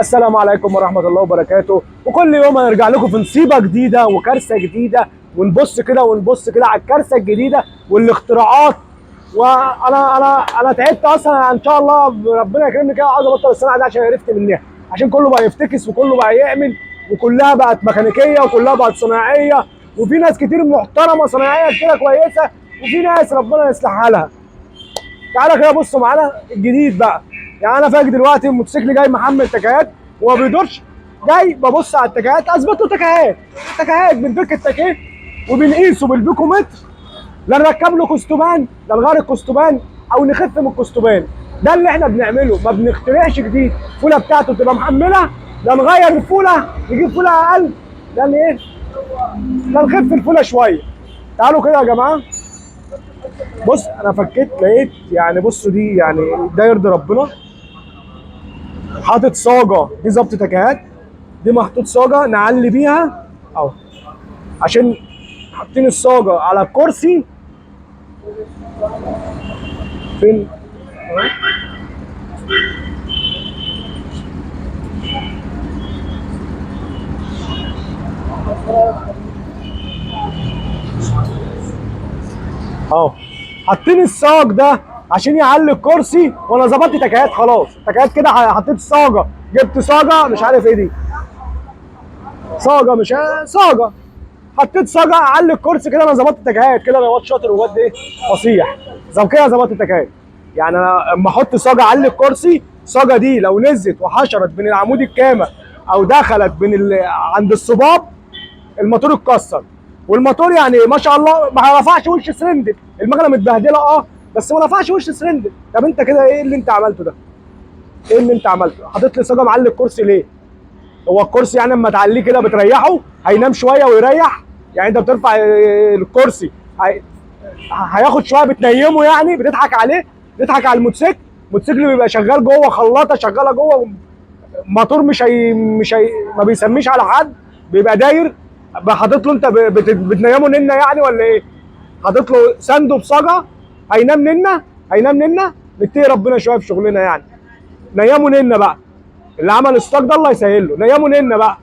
السلام عليكم ورحمة الله وبركاته. وكل يوم هنرجع لكم في نصيبة جديدة وكارثة جديدة، ونبص كده على الكارثة الجديدة والاختراعات. وانا تعبت اصلا. ان شاء الله ربنا يكرمني كده، عاوز ابطل الصناعة دي عشان عرفت منها، عشان كله بقى يفتكس وكله بقى يعمل، وكلها بقت ميكانيكية وكلها بقت صناعية. وفي ناس كتير محترمة صناعية كده كويسة، وفي ناس ربنا يصلح حالها. تعالى كده بصوا معانا الجديد بقى. يعني انا فاكر دلوقتي الموتوسيكل جاي محمل تكيهات وما بيدورش، جاي ببص على التكيهات، اثبت له تكيهات بنفك التكييف وبنقيسه بالبيكومتر. لا نركب له كستوبان، لا نغير الكستوبان او نخف من الكستوبان. ده اللي احنا بنعمله، ما بنخترعش جديد. الفوله بتاعته تبقى محمله، لا نغير الفوله نجيب فوله اقل، لا ايه، لا نخف الفوله شويه. تعالوا كده يا جماعه. بص انا فكيت لقيت، يعني بصوا دي يعني ده يرضي ربنا. حاطط صاجه، دي ظبط تكيهات، دي محطوط صاجه نعلي بيها اهو، عشان حاطين الصاجه على الكرسي. فين اهو، حاطين الصاج ده عشان يعلي الكرسي. وانا ظبطت تكيهات خلاص، تكيهات كده حطيت صاجه، جبت صاجه مش عارف ايه دي، صاجه مش صاجه، حطيت صاجه اعلي الكرسي كده. انا ظبطت التكيهات كده، انا واد شاطر وواد ايه فصيح. كده ظبطت التكيهات. يعني انا اما احط صاجه اعلي الكرسي، الصاجه دي لو نزلت وحشرت بين العمود الكامه او دخلت بين عند الصباب، الموتور اتكسر. والموتور يعني ما شاء الله ما رفعش وش سرندل، المكنه متبهدله بس ما رفعش وش سرندل. طب انت كده ايه اللي انت عملته ده؟ ايه اللي انت عملته؟ حاطط لي صاجه معلي الكرسي ليه؟ هو الكرسي يعني اما تعليه كده بتريحه هينام شويه ويريح؟ يعني انت بترفع الكرسي هياخد شويه بتنيمه، يعني بتضحك عليه، بتضحك على الموتوسيكل. الموتوسيكل بيبقى شغال جوه، خلاطه شغاله جوه، موتور مش هي ما بيسميش على حد، بيبقى داير. حاطط له انت بتنيمه ننه يعني ولا ايه؟ حاطط له سنده بصاجه، هينام ننه. نتقي ربنا شويه في شغلنا يعني. نيمه ننه بقى، اللي عمل الستاك ده الله يسهل له. نيمه ننه بقى،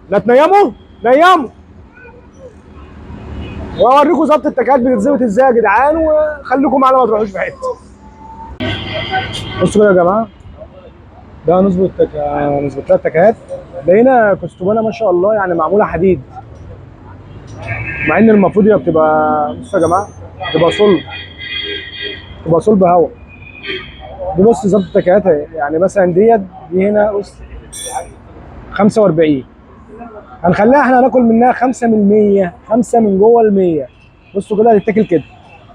لا تنيمه نيمه. واوريكم ظبط التكات بتتظبط ازاي يا جدعان، وخليكم معانا ما تروحوش في حته. بصوا كده يا جماعه، ده نظبط نظبط لها التكات. لقينا كستوبانه ما شاء الله يعني معموله حديد، مع ان المفروض هي بتبقى، بصوا يا جماعه، تبقى صلب هواء. دي بص ظبط تكاتها، يعني مثلا دي هنا بص 45، هنخليها احنا هناكل منها 5 من 100، 5 من جوه ال 100. بصوا كده هتتاكل كده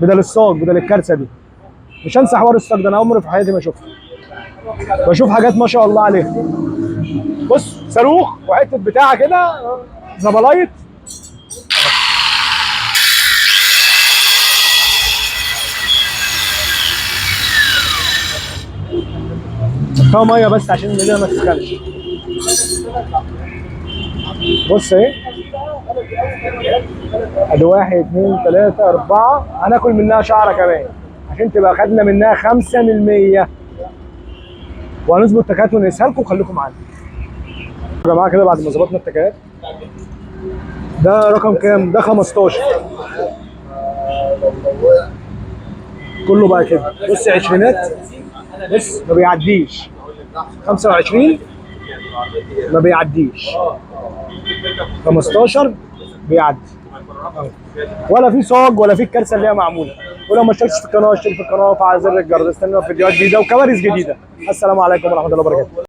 بدل الصاج، بدل الكارثه دي. مش هنسى حوار الصاج ده، انا عمري في حياتي ما شفته. بشوف حاجات ما شاء الله عليها. بص صاروخ وحته بتاعه كده زبلايط. فيها ميه بس عشان المدينه ما تسخنش. بص اهي، ادي 1 2 3 4، هناكل منها شعره كمان عشان تبقى خدنا منها 5 من 100. وهنظبط التكات ونقيسها لكم، خليكم معانا يا جماعه. كده بعد ما ظبطنا التكات، ده رقم كام؟ ده 15. كله بقى كده بص عشرينات، بص ما بيعديش 25، ما بيعديش 15 بيعدي. ولا في صاج ولا في الكارثه اللي هي معموله. ولو ما اشتركتش في القناه اشترك في القناه وفعل زر الجرس، استنونا في فيديوهات جديده وكوارث جديده. السلام عليكم ورحمه الله وبركاته.